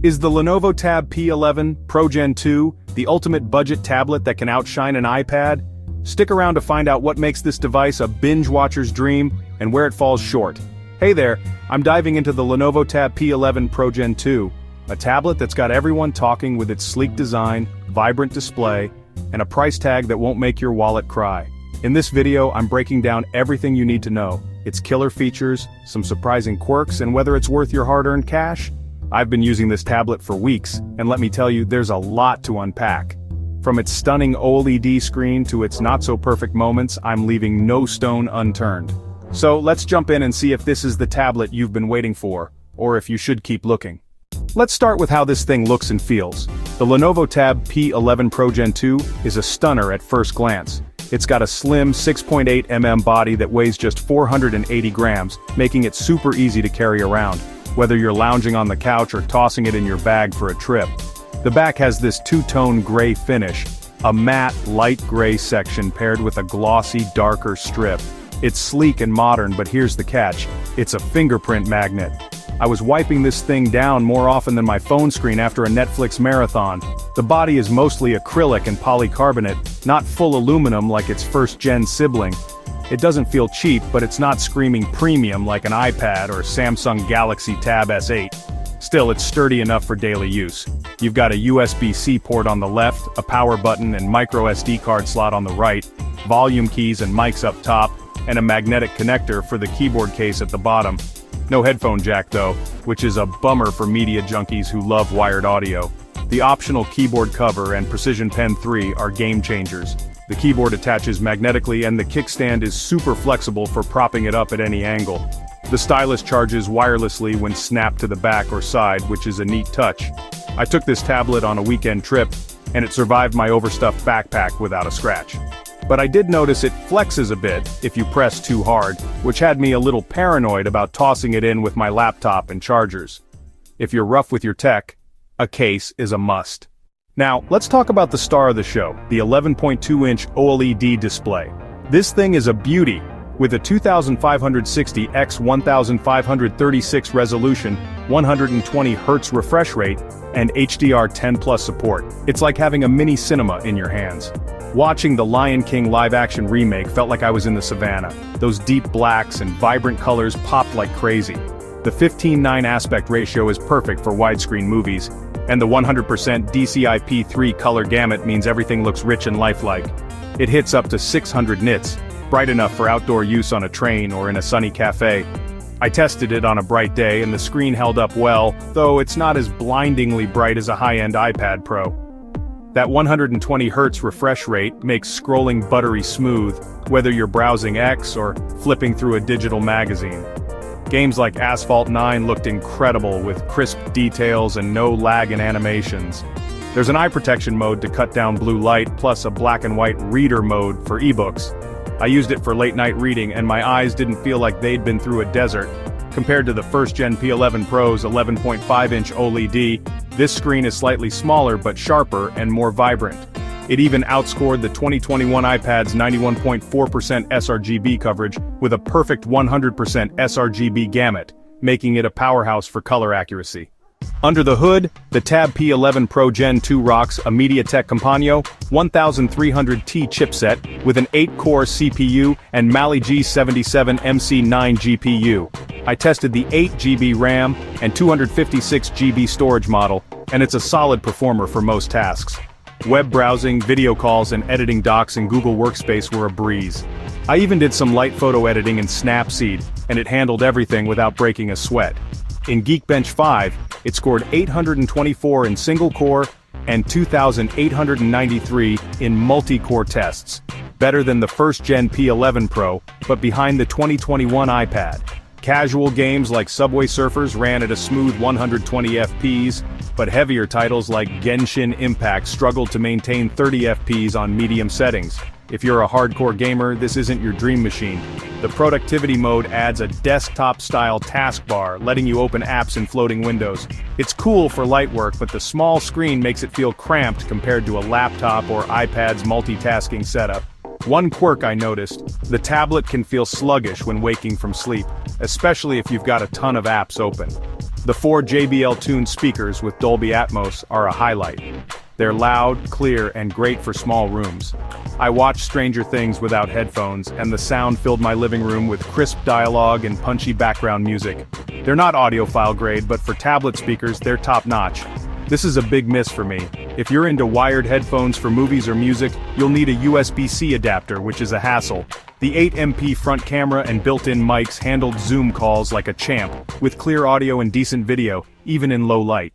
Is the Lenovo Tab P11 Pro Gen 2 the ultimate budget tablet that can outshine an iPad? Stick around to find out what makes this device a binge watcher's dream and where it falls short. Hey there, I'm diving into the Lenovo Tab P11 Pro Gen 2, a tablet that's got everyone talking with its sleek design, vibrant display, and a price tag that won't make your wallet cry. In this video, I'm breaking down everything you need to know, its killer features, some surprising quirks, and whether it's worth your hard-earned cash. I've been using this tablet for weeks, and let me tell you, there's a lot to unpack. From its stunning OLED screen to its not-so-perfect moments, I'm leaving no stone unturned. So let's jump in and see if this is the tablet you've been waiting for, or if you should keep looking. Let's start with how this thing looks and feels. The Lenovo Tab P11 Pro Gen 2 is a stunner at first glance. It's got a slim 6.8 mm body that weighs just 480 grams, making it super easy to carry around, whether you're lounging on the couch or tossing it in your bag for a trip. The back has this two-tone gray finish, a matte, light gray section paired with a glossy, darker strip. It's sleek and modern, but here's the catch: it's a fingerprint magnet. I was wiping this thing down more often than my phone screen after a Netflix marathon. The body is mostly acrylic and polycarbonate, not full aluminum like its first-gen sibling. It doesn't feel cheap, but it's not screaming premium like an iPad or Samsung Galaxy Tab S8. Still, it's sturdy enough for daily use. You've got a USB-C port on the left, a power button and micro SD card slot on the right, volume keys and mics up top, and a magnetic connector for the keyboard case at the bottom. No headphone jack though, which is a bummer for media junkies who love wired audio. The optional keyboard cover and Precision Pen 3 are game changers. The keyboard attaches magnetically and the kickstand is super flexible for propping it up at any angle. The stylus charges wirelessly when snapped to the back or side, which is a neat touch. I took this tablet on a weekend trip, and it survived my overstuffed backpack without a scratch. But I did notice it flexes a bit if you press too hard, which had me a little paranoid about tossing it in with my laptop and chargers. If you're rough with your tech, a case is a must. Now, let's talk about the star of the show, the 11.2-inch OLED display. This thing is a beauty, with a 2560 x 1536 resolution, 120 Hz refresh rate, and HDR10+ support. It's like having a mini cinema in your hands. Watching the Lion King live-action remake felt like I was in the savannah. Those deep blacks and vibrant colors popped like crazy. The 15:9 aspect ratio is perfect for widescreen movies, and the 100% DCI-P3 color gamut means everything looks rich and lifelike. It hits up to 600 nits, bright enough for outdoor use on a train or in a sunny cafe. I tested it on a bright day and the screen held up well, though it's not as blindingly bright as a high-end iPad Pro. That 120 Hz refresh rate makes scrolling buttery smooth, whether you're browsing X or flipping through a digital magazine. Games like Asphalt 9 looked incredible with crisp details and no lag in animations. There's an eye protection mode to cut down blue light, plus a black and white reader mode for ebooks. I used it for late night reading and my eyes didn't feel like they'd been through a desert. Compared to the first-gen P11 Pro's 11.5-inch OLED, this screen is slightly smaller but sharper and more vibrant. It even outscored the 2021 iPad's 91.4% sRGB coverage with a perfect 100% sRGB gamut, making it a powerhouse for color accuracy. Under the hood, the Tab P11 Pro Gen 2 rocks a MediaTek Compagno 1300T chipset with an 8-core CPU and Mali G77 MC9 GPU. I tested the 8GB RAM and 256GB storage model, and it's a solid performer for most tasks. Web browsing, video calls, and editing docs in Google Workspace were a breeze. I even did some light photo editing in Snapseed, and it handled everything without breaking a sweat. In Geekbench 5, it scored 824 in single-core and 2,893 in multi-core tests. Better than the first-gen P11 Pro, but behind the 2021 iPad. Casual games like Subway Surfers ran at a smooth 120 FPS, but heavier titles like Genshin Impact struggled to maintain 30 FPS on medium settings. If you're a hardcore gamer, this isn't your dream machine. The productivity mode adds a desktop-style taskbar, letting you open apps in floating windows. It's cool for light work, but the small screen makes it feel cramped compared to a laptop or iPad's multitasking setup. One quirk I noticed: the tablet can feel sluggish when waking from sleep, especially if you've got a ton of apps open. The four JBL-tuned speakers with Dolby Atmos are a highlight. They're loud, clear, and great for small rooms. I watched Stranger Things without headphones, and the sound filled my living room with crisp dialogue and punchy background music. They're not audiophile grade, but for tablet speakers, they're top-notch. This is a big miss for me. If you're into wired headphones for movies or music, you'll need a USB-C adapter, which is a hassle. The 8MP front camera and built-in mics handled Zoom calls like a champ, with clear audio and decent video, even in low light.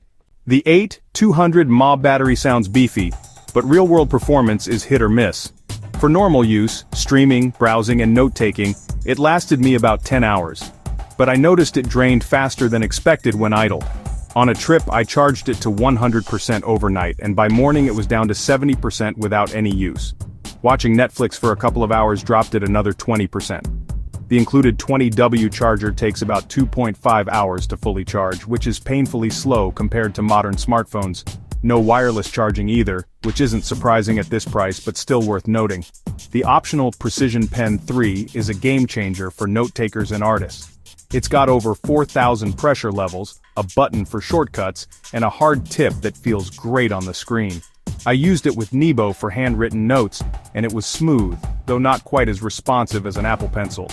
The 8200 mAh battery sounds beefy, but real-world performance is hit or miss. For normal use, streaming, browsing, and note-taking, it lasted me about 10 hours. But I noticed it drained faster than expected when idle. On a trip, I charged it to 100% overnight, and by morning it was down to 70% without any use. Watching Netflix for a couple of hours dropped it another 20%. The included 20W charger takes about 2.5 hours to fully charge, which is painfully slow compared to modern smartphones. No wireless charging either, which isn't surprising at this price but still worth noting. The optional Precision Pen 3 is a game changer for note-takers and artists. It's got over 4,000 pressure levels, a button for shortcuts, and a hard tip that feels great on the screen. I used it with Nebo for handwritten notes, and it was smooth, though not quite as responsive as an Apple Pencil.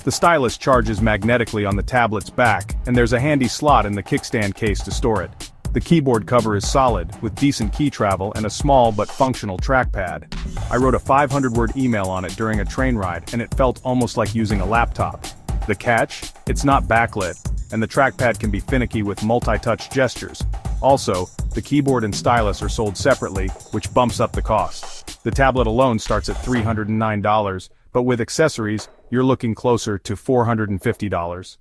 The stylus charges magnetically on the tablet's back, and there's a handy slot in the kickstand case to store it. The keyboard cover is solid, with decent key travel and a small but functional trackpad. I wrote a 500-word email on it during a train ride, and it felt almost like using a laptop. The catch? It's not backlit, and the trackpad can be finicky with multi-touch gestures. Also, the keyboard and stylus are sold separately, which bumps up the cost. The tablet alone starts at $309, but with accessories, you're looking closer to $450.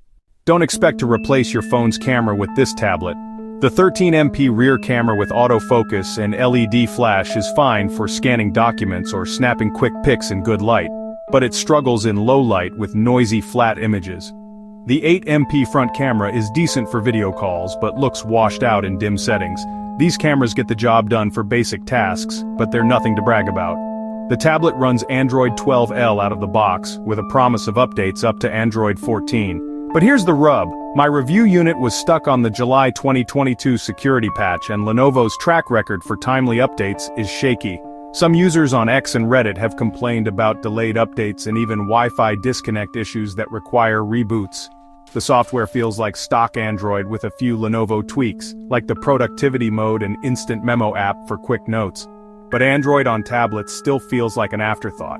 Don't expect to replace your phone's camera with this tablet. The 13MP rear camera with autofocus and LED flash is fine for scanning documents or snapping quick pics in good light, but it struggles in low light with noisy flat images. The 8MP front camera is decent for video calls but looks washed out in dim settings. These cameras get the job done for basic tasks, but they're nothing to brag about. The tablet runs Android 12L out of the box, with a promise of updates up to Android 14. But here's the rub. My review unit was stuck on the July 2022 security patch, and Lenovo's track record for timely updates is shaky. Some users on X and Reddit have complained about delayed updates and even Wi-Fi disconnect issues that require reboots. The software feels like stock Android with a few Lenovo tweaks, like the productivity mode and instant memo app for quick notes. But Android on tablets still feels like an afterthought.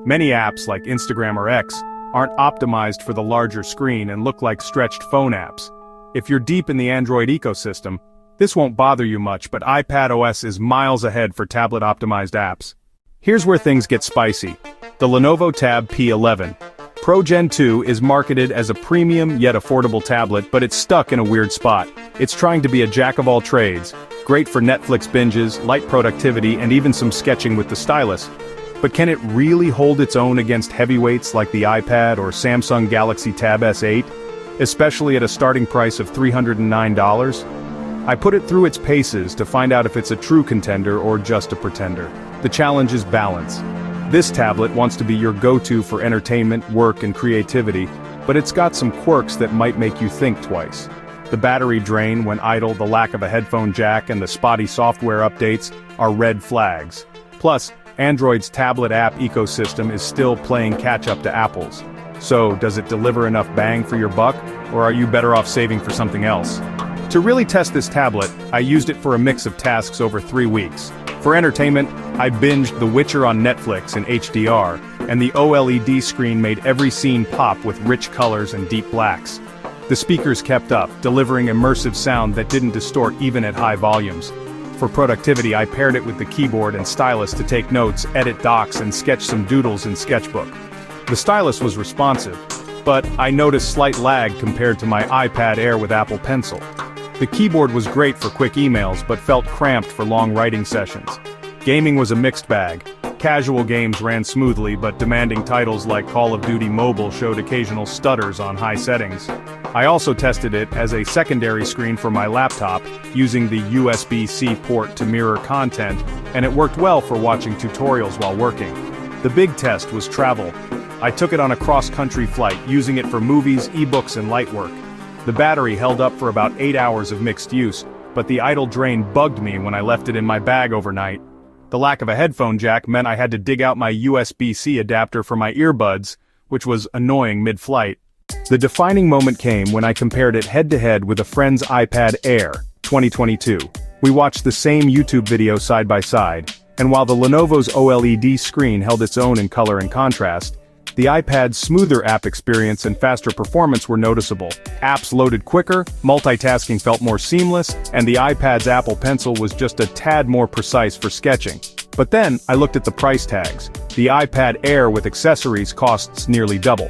Many apps like Instagram or X aren't optimized for the larger screen and look like stretched phone apps. If you're deep in the Android ecosystem, this won't bother you much, but iPadOS is miles ahead for tablet-optimized apps. Here's where things get spicy. The Lenovo Tab P11 Pro Gen 2 is marketed as a premium yet affordable tablet, but it's stuck in a weird spot. It's trying to be a jack-of-all-trades, great for Netflix binges, light productivity, and even some sketching with the stylus. But can it really hold its own against heavyweights like the iPad or Samsung Galaxy Tab S8, especially at a starting price of $309? I put it through its paces to find out if it's a true contender or just a pretender. The challenge is balance. This tablet wants to be your go-to for entertainment, work, and creativity, but it's got some quirks that might make you think twice. The battery drain when idle, the lack of a headphone jack, and the spotty software updates are red flags. Plus, Android's tablet app ecosystem is still playing catch-up to Apple's. So, does it deliver enough bang for your buck, or are you better off saving for something else? To really test this tablet, I used it for a mix of tasks over 3 weeks. For entertainment, I binged The Witcher on Netflix in HDR, and the OLED screen made every scene pop with rich colors and deep blacks. The speakers kept up, delivering immersive sound that didn't distort even at high volumes. For productivity, I paired it with the keyboard and stylus to take notes, edit docs, and sketch some doodles in Sketchbook. The stylus was responsive, but I noticed slight lag compared to my iPad Air with Apple Pencil. The keyboard was great for quick emails but felt cramped for long writing sessions. Gaming was a mixed bag. Casual games ran smoothly, but demanding titles like Call of Duty Mobile showed occasional stutters on high settings. I also tested it as a secondary screen for my laptop, using the USB-C port to mirror content, and it worked well for watching tutorials while working. The big test was travel. I took it on a cross-country flight, using it for movies, ebooks, and light work. The battery held up for about 8 hours of mixed use, but the idle drain bugged me when I left it in my bag overnight. The lack of a headphone jack meant I had to dig out my USB-C adapter for my earbuds, which was annoying mid-flight. The defining moment came when I compared it head-to-head with a friend's iPad Air, 2022. We watched the same YouTube video side by side, and while the Lenovo's OLED screen held its own in color and contrast, the iPad's smoother app experience and faster performance were noticeable. Apps loaded quicker, multitasking felt more seamless, and the iPad's Apple Pencil was just a tad more precise for sketching. But then, I looked at the price tags. The iPad Air with accessories costs nearly double.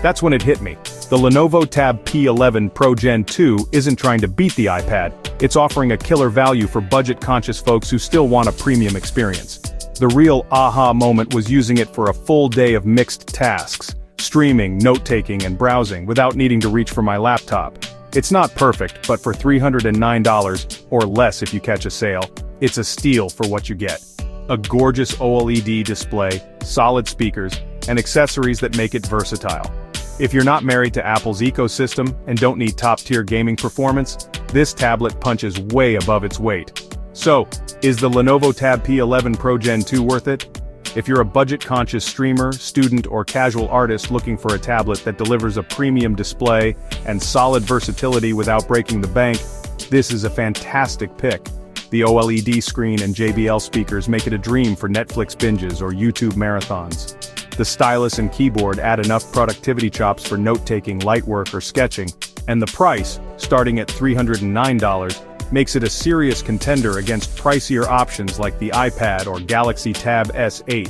That's when it hit me. The Lenovo Tab P11 Pro Gen 2 isn't trying to beat the iPad, it's offering a killer value for budget-conscious folks who still want a premium experience. The real aha moment was using it for a full day of mixed tasks, streaming, note-taking, and browsing without needing to reach for my laptop. It's not perfect, but for $309, or less if you catch a sale, it's a steal for what you get. A gorgeous OLED display, solid speakers, and accessories that make it versatile. If you're not married to Apple's ecosystem and don't need top-tier gaming performance, this tablet punches way above its weight. So, is the Lenovo Tab P11 Pro Gen 2 worth it? If you're a budget-conscious streamer, student, or casual artist looking for a tablet that delivers a premium display and solid versatility without breaking the bank, this is a fantastic pick. The OLED screen and JBL speakers make it a dream for Netflix binges or YouTube marathons. The stylus and keyboard add enough productivity chops for note-taking, light work, or sketching, and the price, starting at $309, makes it a serious contender against pricier options like the iPad or Galaxy Tab S8.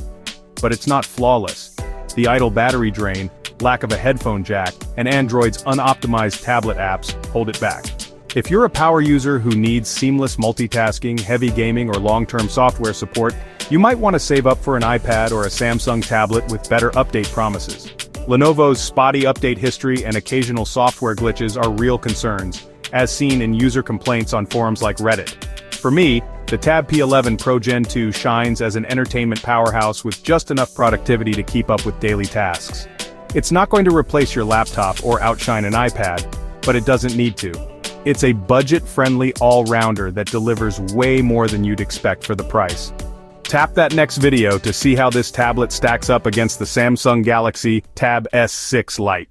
But it's not flawless. The idle battery drain, lack of a headphone jack, and Android's unoptimized tablet apps hold it back. If you're a power user who needs seamless multitasking, heavy gaming, or long-term software support, you might want to save up for an iPad or a Samsung tablet with better update promises. Lenovo's spotty update history and occasional software glitches are real concerns, as seen in user complaints on forums like Reddit. For me, the Tab P11 Pro Gen 2 shines as an entertainment powerhouse with just enough productivity to keep up with daily tasks. It's not going to replace your laptop or outshine an iPad, but it doesn't need to. It's a budget-friendly all-rounder that delivers way more than you'd expect for the price. Tap that next video to see how this tablet stacks up against the Samsung Galaxy Tab S6 Lite.